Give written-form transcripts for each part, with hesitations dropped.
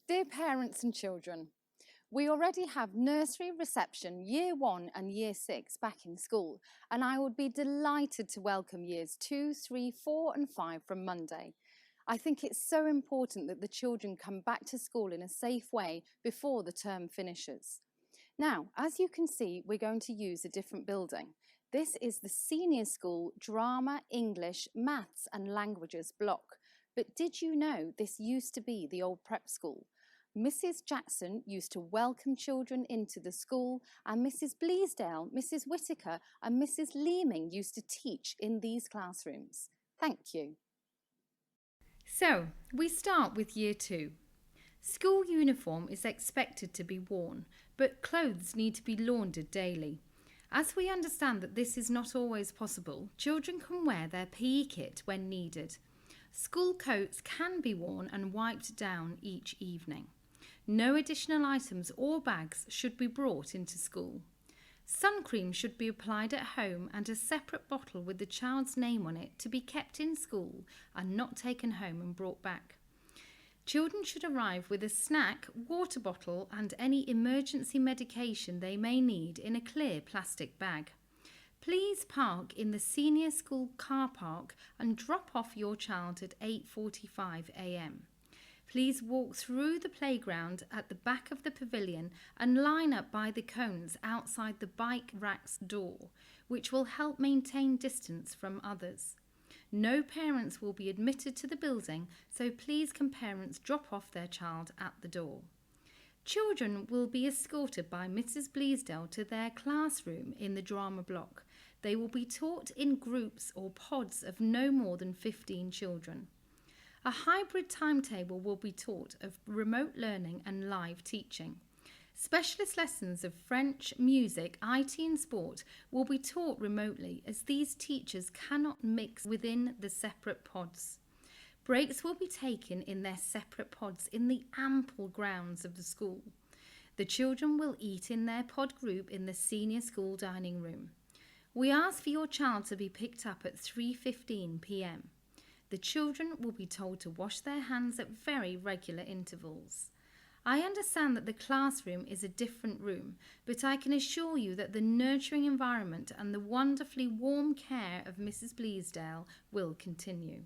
Dear parents and children, we already have nursery, reception, year 1 and year 6 back in school, and I would be delighted to welcome years 2, 3, 4 and 5 from Monday. I think it's so important that the children come back to school in a safe way before the term finishes. Now, as you can see, we're going to use a different building. This is the Senior School Drama, English, Maths and Languages block. But did you know this used to be the old prep school? Mrs. Jackson used to welcome children into the school, and Mrs. Bleasdale, Mrs. Whittaker and Mrs. Leeming used to teach in these classrooms. Thank you. So, we start with Year 2. School uniform is expected to be worn, but clothes need to be laundered daily. As we understand that this is not always possible, children can wear their PE kit when needed. School coats can be worn and wiped down each evening. No additional items or bags should be brought into school. Sun cream should be applied at home and a separate bottle with the child's name on it to be kept in school and not taken home and brought back. Children should arrive with a snack, water bottle and any emergency medication they may need in a clear plastic bag. Please park in the senior school car park and drop off your child at 8:45 a.m. Please walk through the playground at the back of the pavilion and line up by the cones outside the bike rack's door, which will help maintain distance from others. No parents will be admitted to the building, so please can parents drop off their child at the door. Children will be escorted by Mrs. Bleasdale to their classroom in the drama block. They will be taught in groups or pods of no more than 15 children. A hybrid timetable will be taught of remote learning and live teaching. Specialist lessons of French, music, IT and sport will be taught remotely as these teachers cannot mix within the separate pods. Breaks will be taken in their separate pods in the ample grounds of the school. The children will eat in their pod group in the senior school dining room. We ask for your child to be picked up at 3:15 p.m. The children will be told to wash their hands at very regular intervals. I understand that the classroom is a different room, but I can assure you that the nurturing environment and the wonderfully warm care of Mrs. Bleasdale will continue.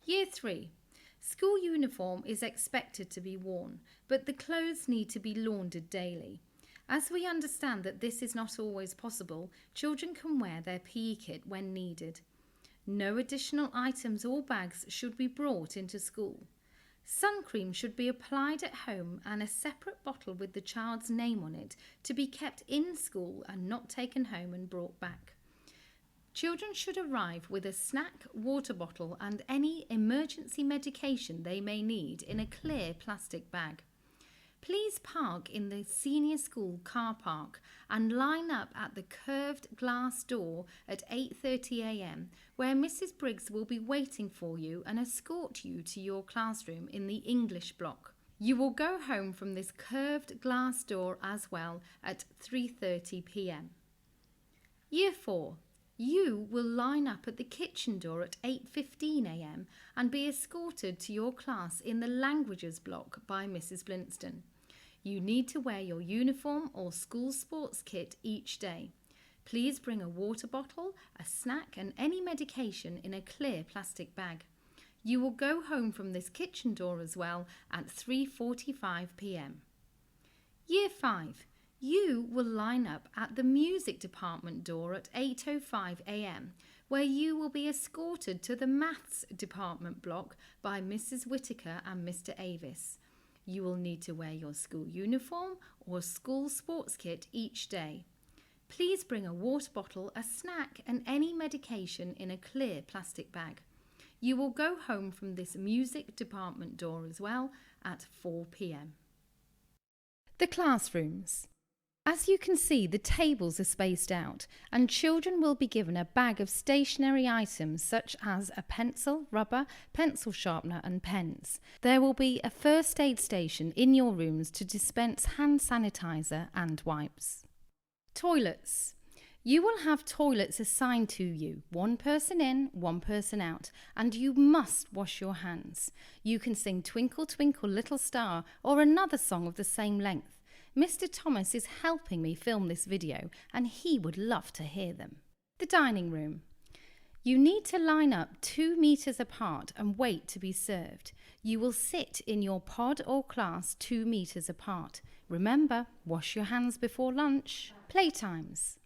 Year 3. School uniform is expected to be worn, but the clothes need to be laundered daily. As we understand that this is not always possible, children can wear their PE kit when needed. No additional items or bags should be brought into school. Sun cream should be applied at home and a separate bottle with the child's name on it to be kept in school and not taken home and brought back. Children should arrive with a snack, water bottle and any emergency medication they may need in a clear plastic bag. Please park in the senior school car park and line up at the curved glass door at 8:30 a.m. where Mrs. Briggs will be waiting for you and escort you to your classroom in the English block. You will go home from this curved glass door as well at 3:30 p.m. Year 4. You will line up at the kitchen door at 8:15 a.m. and be escorted to your class in the languages block by Mrs. Blinston. You need to wear your uniform or school sports kit each day. Please bring a water bottle, a snack and any medication in a clear plastic bag. You will go home from this kitchen door as well at 3:45 p.m. Year 5. You will line up at the music department door at 8:05 a.m. where you will be escorted to the maths department block by Mrs. Whittaker and Mr. Avis. You will need to wear your school uniform or school sports kit each day. Please bring a water bottle, a snack and any medication in a clear plastic bag. You will go home from this music department door as well at 4 p.m. The classrooms. As you can see, the tables are spaced out and children will be given a bag of stationery items such as a pencil, rubber, pencil sharpener and pens. There will be a first aid station in your rooms to dispense hand sanitizer and wipes. Toilets. You will have toilets assigned to you, one person in, one person out, and you must wash your hands. You can sing Twinkle Twinkle Little Star or another song of the same length. Mr. Thomas is helping me film this video and he would love to hear them. The dining room. You need to line up 2 meters apart and wait to be served. You will sit in your pod or class 2 meters apart. Remember, wash your hands before lunch. Playtimes.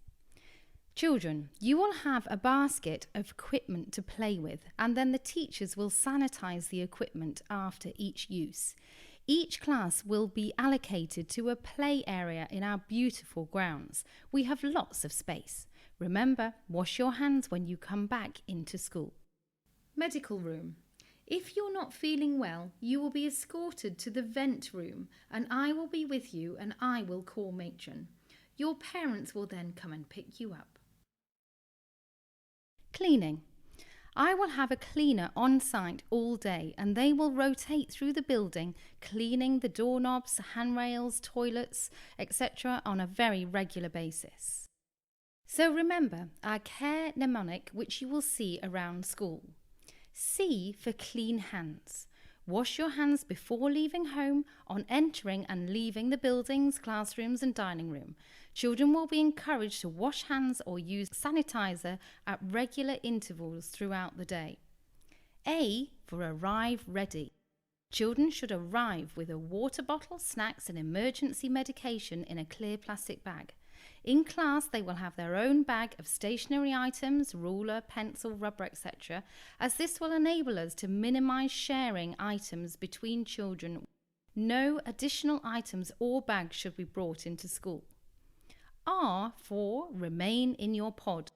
Children, you will have a basket of equipment to play with, and then the teachers will sanitize the equipment after each use. Each class will be allocated to a play area in our beautiful grounds. We have lots of space. Remember, wash your hands when you come back into school. Medical room. If you're not feeling well, you will be escorted to the vent room and I will be with you and I will call matron. Your parents will then come and pick you up. Cleaning. I will have a cleaner on site all day and they will rotate through the building, cleaning the doorknobs, handrails, toilets, etc. on a very regular basis. So remember our care mnemonic which you will see around school. C for clean hands. Wash your hands before leaving home, on entering and leaving the buildings, classrooms and dining room. Children will be encouraged to wash hands or use sanitizer at regular intervals throughout the day. A for arrive ready. Children should arrive with a water bottle, snacks and emergency medication in a clear plastic bag. In class, they will have their own bag of stationery items, ruler, pencil, rubber, etc., as this will enable us to minimise sharing items between children. No additional items or bags should be brought into school. R for remain in your pod.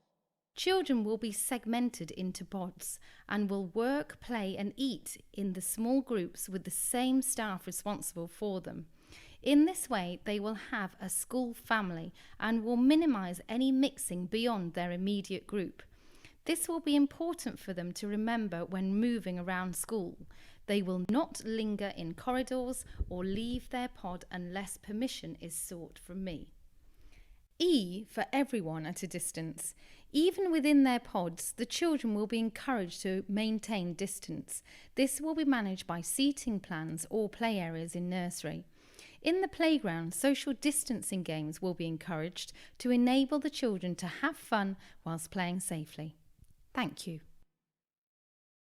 Children will be segmented into pods and will work, play and eat in the small groups with the same staff responsible for them. In this way, they will have a school family and will minimise any mixing beyond their immediate group. This will be important for them to remember when moving around school. They will not linger in corridors or leave their pod unless permission is sought from me. E for everyone at a distance. Even within their pods, the children will be encouraged to maintain distance. This will be managed by seating plans or play areas in nursery. In the playground, social distancing games will be encouraged to enable the children to have fun whilst playing safely. Thank you.